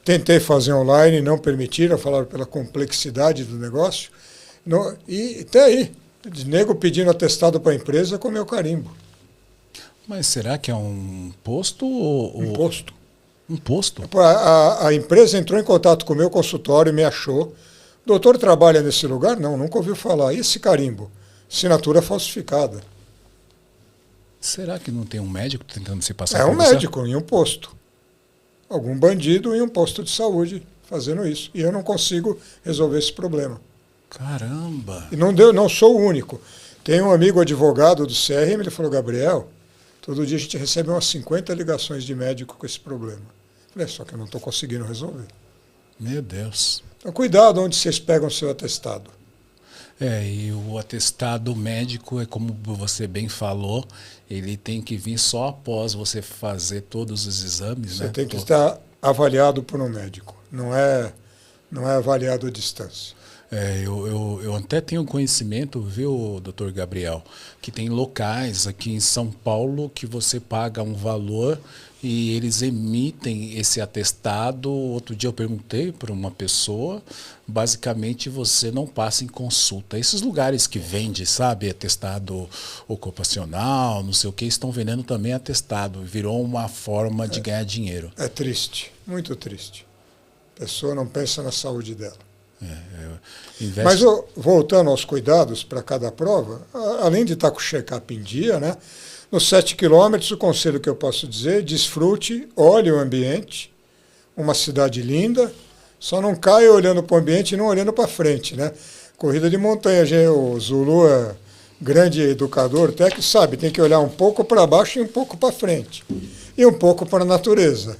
Tentei fazer online, não permitiram, falaram pela complexidade do negócio. E até aí, nego pedindo atestado para a empresa com meu carimbo. Mas será que é um posto? Um posto. Um posto? A empresa entrou em contato com o meu consultório e me achou. Doutor, trabalha nesse lugar? Não, nunca ouviu falar. E esse carimbo? Assinatura falsificada. Será que não tem um médico tentando se passar por você? É um médico em um posto. Algum bandido em um posto de saúde fazendo isso. E eu não consigo resolver esse problema. Caramba! E não sou o único. Tem um amigo advogado do CRM, ele falou, Gabriel, todo dia a gente recebe umas 50 ligações de médico com esse problema. Eu falei, só que eu não estou conseguindo resolver. Meu Deus. Então, cuidado onde vocês pegam o seu atestado. E o atestado médico, é como você bem falou, ele tem que vir só após você fazer todos os exames, Você né? tem que estar avaliado por um médico, não é avaliado à distância. Eu até tenho conhecimento, viu, doutor Gabriel, que tem locais aqui em São Paulo que você paga um valor e eles emitem esse atestado. Outro dia eu perguntei para uma pessoa, basicamente você não passa em consulta. Esses lugares que vendem, sabe, atestado ocupacional, não sei o que, estão vendendo também atestado. Virou uma forma de ganhar dinheiro. É triste, muito triste. A pessoa não pensa na saúde dela. Mas voltando aos cuidados para cada prova, além de estar com o check-up em dia, né, nos 7 quilômetros, o conselho que eu posso dizer, desfrute, olhe o ambiente, uma cidade linda, só não caia olhando para o ambiente e não olhando para frente, né? Corrida de montanha, o Zulu é grande educador, até que sabe, tem que olhar um pouco para baixo e um pouco para frente. E um pouco para a natureza.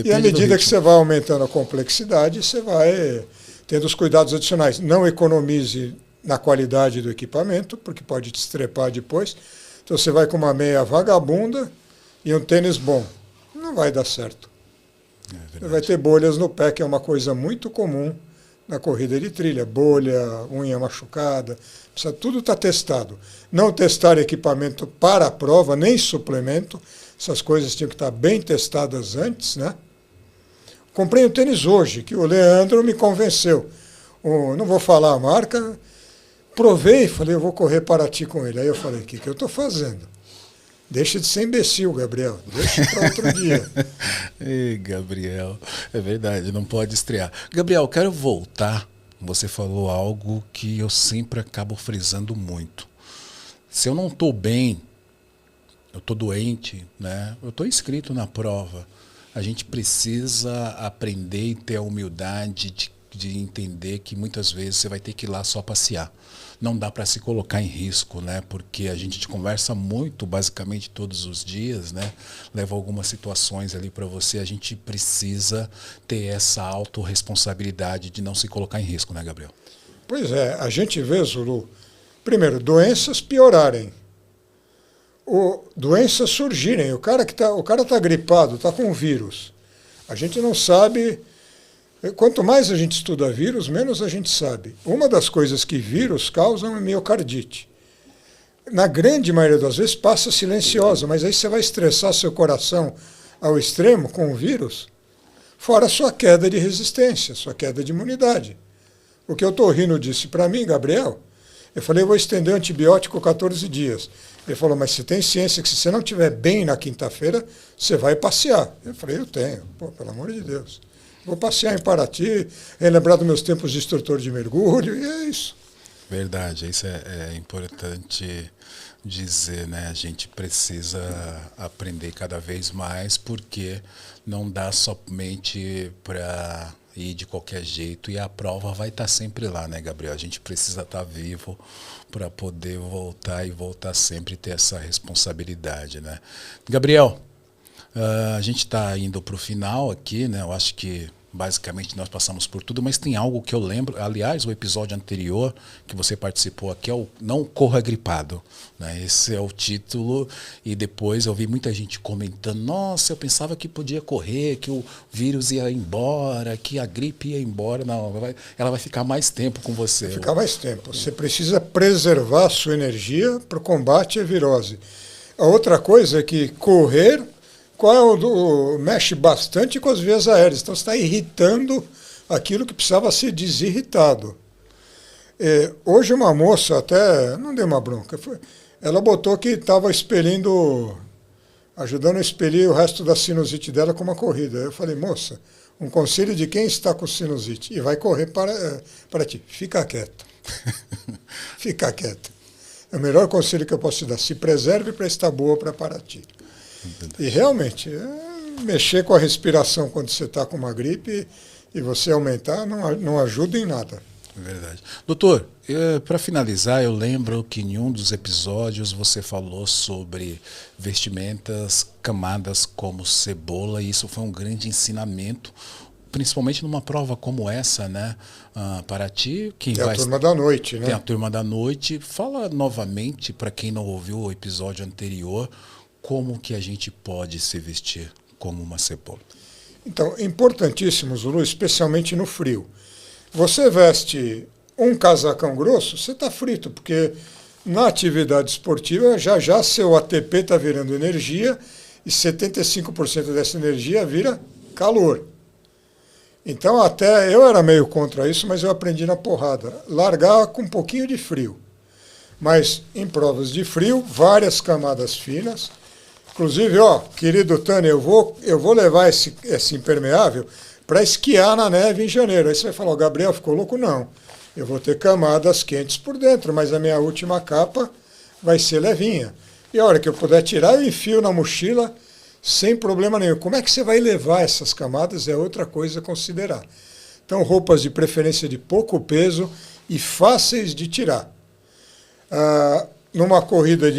E à medida que você vai aumentando a complexidade, você vai tendo os cuidados adicionais. Não economize na qualidade do equipamento, porque pode te estrepar depois. Então você vai com uma meia vagabunda e um tênis bom. Não vai dar certo. Você vai ter bolhas no pé, que é uma coisa muito comum na corrida de trilha. Bolha, unha machucada, tudo está testado. Não testar equipamento para a prova, nem suplemento. Essas coisas tinham que estar bem testadas antes, né? Comprei um tênis hoje, que o Leandro me convenceu. Não vou falar a marca. Provei, falei, eu vou correr Paraty com ele. Aí eu falei, o que eu estou fazendo? Deixa de ser imbecil, Gabriel. Deixa para outro dia. Ei, Gabriel, é verdade, não pode estrear. Gabriel, quero voltar. Você falou algo que eu sempre acabo frisando muito. Se eu não estou bem, eu estou doente, né? Eu estou inscrito na prova. A gente precisa aprender e ter a humildade de entender que muitas vezes você vai ter que ir lá só passear. Não dá para se colocar em risco, né? Porque a gente conversa muito, basicamente todos os dias, né? Leva algumas situações ali para você. A gente precisa ter essa autorresponsabilidade de não se colocar em risco, né, Gabriel? Pois é, a gente vê, Zulu, primeiro, doenças piorarem. Doenças surgirem. O cara tá gripado, está com vírus. A gente não sabe. Quanto mais a gente estuda vírus, menos a gente sabe. Uma das coisas que vírus causam é miocardite. Na grande maioria das vezes passa silenciosa, mas aí você vai estressar seu coração ao extremo com o vírus, fora a sua queda de resistência, sua queda de imunidade. O que eu estou rindo disse para mim, Gabriel, eu falei, eu vou estender o antibiótico 14 dias. Ele falou, mas você tem ciência que se você não estiver bem na quinta-feira, você vai passear. Eu falei, eu tenho. Pô, pelo amor de Deus. Vou passear em Paraty, relembrar dos meus tempos de instrutor de mergulho, e é isso. Verdade, isso é importante dizer, né? A gente precisa aprender cada vez mais, porque não dá somente para ir de qualquer jeito, e a prova vai estar sempre lá, né, Gabriel? A gente precisa estar vivo para poder voltar e voltar sempre e ter essa responsabilidade, né? Gabriel, a gente está indo para o final aqui, né? Eu acho que basicamente nós passamos por tudo, mas tem algo que eu lembro, aliás, o episódio anterior que você participou aqui é o Não Corra Gripado, né? Esse é o título, e depois eu vi muita gente comentando, nossa, eu pensava que podia correr, que o vírus ia embora, que a gripe ia embora. Não, ela vai ficar mais tempo com você. Vai ficar mais tempo. Você precisa preservar a sua energia para o combate à virose. A outra coisa é que correr mexe bastante com as vias aéreas, então você está irritando aquilo que precisava ser desirritado. Hoje uma moça até, não deu uma bronca, ela botou que estava ajudando a expelir o resto da sinusite dela com uma corrida. Eu falei, moça, um conselho de quem está com sinusite e vai correr para ti, fica quieto. Fica quieto. É o melhor conselho que eu posso te dar, se preserve para estar boa para Paraty. E realmente, mexer com a respiração quando você está com uma gripe e você aumentar não ajuda em nada. É verdade. Doutor, para finalizar, eu lembro que em um dos episódios você falou sobre vestimentas camadas como cebola, e isso foi um grande ensinamento, principalmente numa prova como essa, né? Paraty, Tem a turma da noite, né? Tem a turma da noite. Fala novamente, para quem não ouviu o episódio anterior, como que a gente pode se vestir como uma cebola? Então, importantíssimo, Zulu, especialmente no frio. Você veste um casacão grosso, você está frito, porque na atividade esportiva já seu ATP está virando energia e 75% dessa energia vira calor. Então, até eu era meio contra isso, mas eu aprendi na porrada. Largar com um pouquinho de frio. Mas em provas de frio, várias camadas finas. Inclusive, querido Tânia, eu vou levar esse impermeável para esquiar na neve em janeiro. Aí você vai falar, o Gabriel ficou louco? Não. Eu vou ter camadas quentes por dentro, mas a minha última capa vai ser levinha. E a hora que eu puder tirar, eu enfio na mochila sem problema nenhum. Como é que você vai levar essas camadas é outra coisa a considerar. Então, roupas de preferência de pouco peso e fáceis de tirar. Numa corrida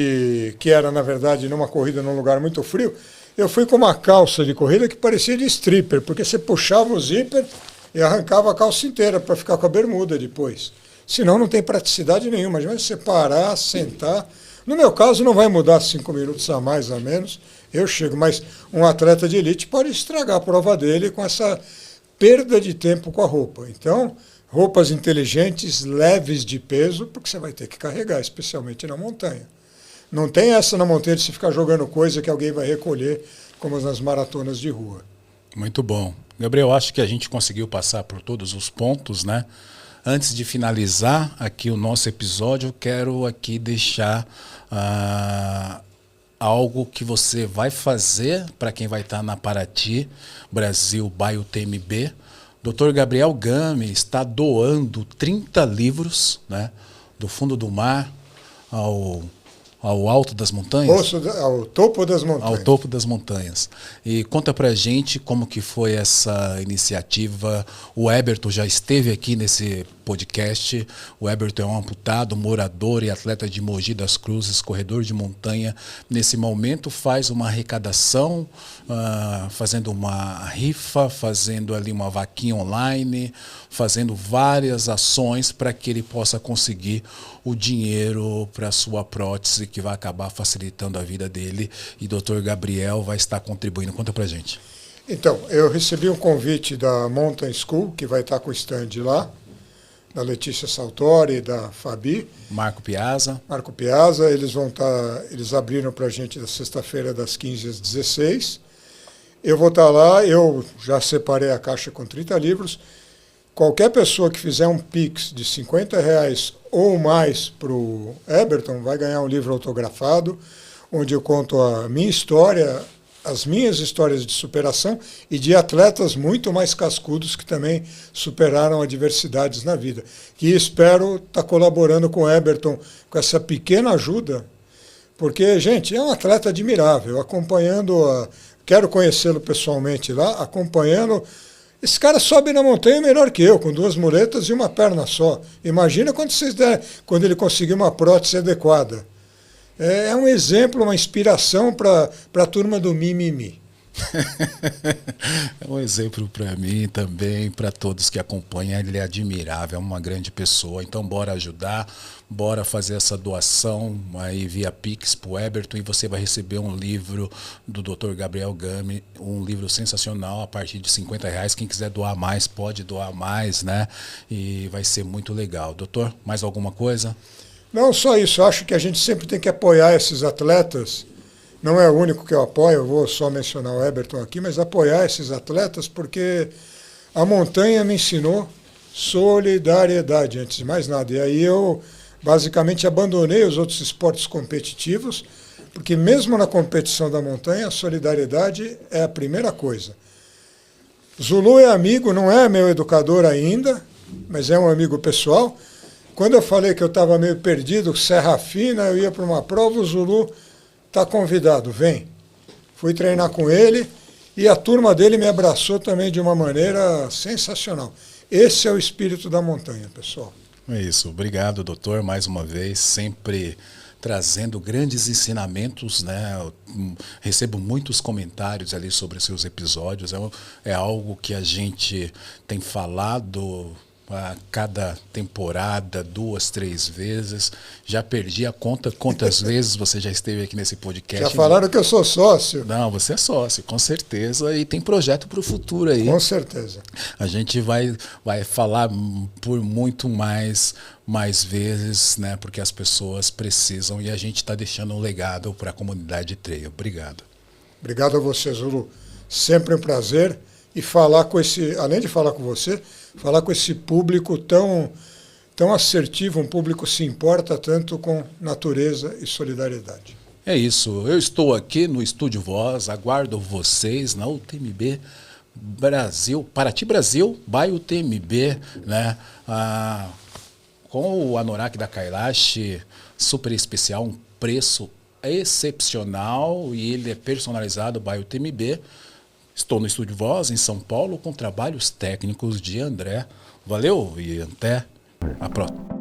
que era, na verdade, numa corrida num lugar muito frio, eu fui com uma calça de corrida que parecia de stripper, porque você puxava o zíper e arrancava a calça inteira para ficar com a bermuda depois. Senão não tem praticidade nenhuma. Imagina você parar, sentar. No meu caso, não vai mudar 5 minutos a mais, a menos. Eu chego, mas um atleta de elite pode estragar a prova dele com essa perda de tempo com a roupa. Então, roupas inteligentes, leves de peso, porque você vai ter que carregar, especialmente na montanha. Não tem essa na montanha de se ficar jogando coisa que alguém vai recolher, como nas maratonas de rua. Muito bom. Gabriel, acho que a gente conseguiu passar por todos os pontos, né? Antes de finalizar aqui o nosso episódio, eu quero aqui deixar algo que você vai fazer para quem vai estar na Paraty, Brasil by UTMB. Dr. Gabriel Gami está doando 30 livros, né, do fundo do mar ao alto das montanhas? Ao topo das montanhas. Ao topo das montanhas. E conta pra gente como que foi essa iniciativa. O Eberton já esteve aqui nesse podcast. O Eberton é um amputado, morador e atleta de Mogi das Cruzes, corredor de montanha. Nesse momento faz uma arrecadação, fazendo uma rifa, fazendo ali uma vaquinha online, fazendo várias ações para que ele possa conseguir o dinheiro para sua prótese, que vai acabar facilitando a vida dele. E Dr. Gabriel vai estar contribuindo. Conta pra gente. Então, eu recebi um convite da Mountain School, que vai estar com o stand lá, da Letícia Saltori e da Fabi. Marco Piazza, eles abriram para a gente na sexta-feira das 15 às 16. Eu vou estar lá, eu já separei a caixa com 30 livros. Qualquer pessoa que fizer um Pix de R$50 ou mais para o Eberton vai ganhar um livro autografado, onde eu conto a minha história, as minhas histórias de superação e de atletas muito mais cascudos que também superaram adversidades na vida. E espero estar colaborando com o Eberton com essa pequena ajuda, porque, gente, é um atleta admirável, quero conhecê-lo pessoalmente lá, acompanhando. Esse cara sobe na montanha melhor que eu, com 2 muletas e uma perna só. Imagina quando ele conseguir uma prótese adequada. É um exemplo, uma inspiração para a turma do mimimi. É um exemplo para mim também, para todos que acompanham. Ele é admirável, é uma grande pessoa. Então, bora ajudar, bora fazer essa doação aí via Pix pro Eberton, e você vai receber um livro do Dr. Gabriel Gami, um livro sensacional a partir de R$50. Quem quiser doar mais, pode doar mais, né? E vai ser muito legal. Doutor, mais alguma coisa? Não, só isso. Eu acho que a gente sempre tem que apoiar esses atletas. Não é o único que eu apoio, eu vou só mencionar o Eberton aqui, mas apoiar esses atletas porque a montanha me ensinou solidariedade, antes de mais nada. E aí eu basicamente abandonei os outros esportes competitivos, porque mesmo na competição da montanha, a solidariedade é a primeira coisa. Zulu é amigo, não é meu educador ainda, mas é um amigo pessoal. Quando eu falei que eu estava meio perdido, Serra Fina, eu ia para uma prova, o Zulu está convidado, vem. Fui treinar com ele e a turma dele me abraçou também de uma maneira sensacional. Esse é o espírito da montanha, pessoal. É isso. Obrigado, doutor, mais uma vez, sempre trazendo grandes ensinamentos, né? Eu recebo muitos comentários ali sobre os seus episódios. É algo que a gente tem falado a cada temporada, 2, 3 vezes. Já perdi a conta quantas vezes você já esteve aqui nesse podcast. Já falaram que eu sou sócio. Não, você é sócio, com certeza, e tem projeto para o futuro aí. Com certeza. A gente vai falar por muito mais vezes, né? Porque as pessoas precisam e a gente está deixando um legado para a comunidade de trail. Obrigado. Obrigado a você, Zulu. Sempre um prazer. E falar com além de falar com você, falar com esse público tão assertivo, um público que se importa tanto com natureza e solidariedade. É isso, eu estou aqui no Estúdio Voz, aguardo vocês na UTMB Brasil, Paraty Brasil, by UTMB, né? Com o anorak da Kailash, super especial, um preço excepcional e ele é personalizado by UTMB. Estou no Estúdio Voz, em São Paulo, com trabalhos técnicos de André. Valeu e até a próxima.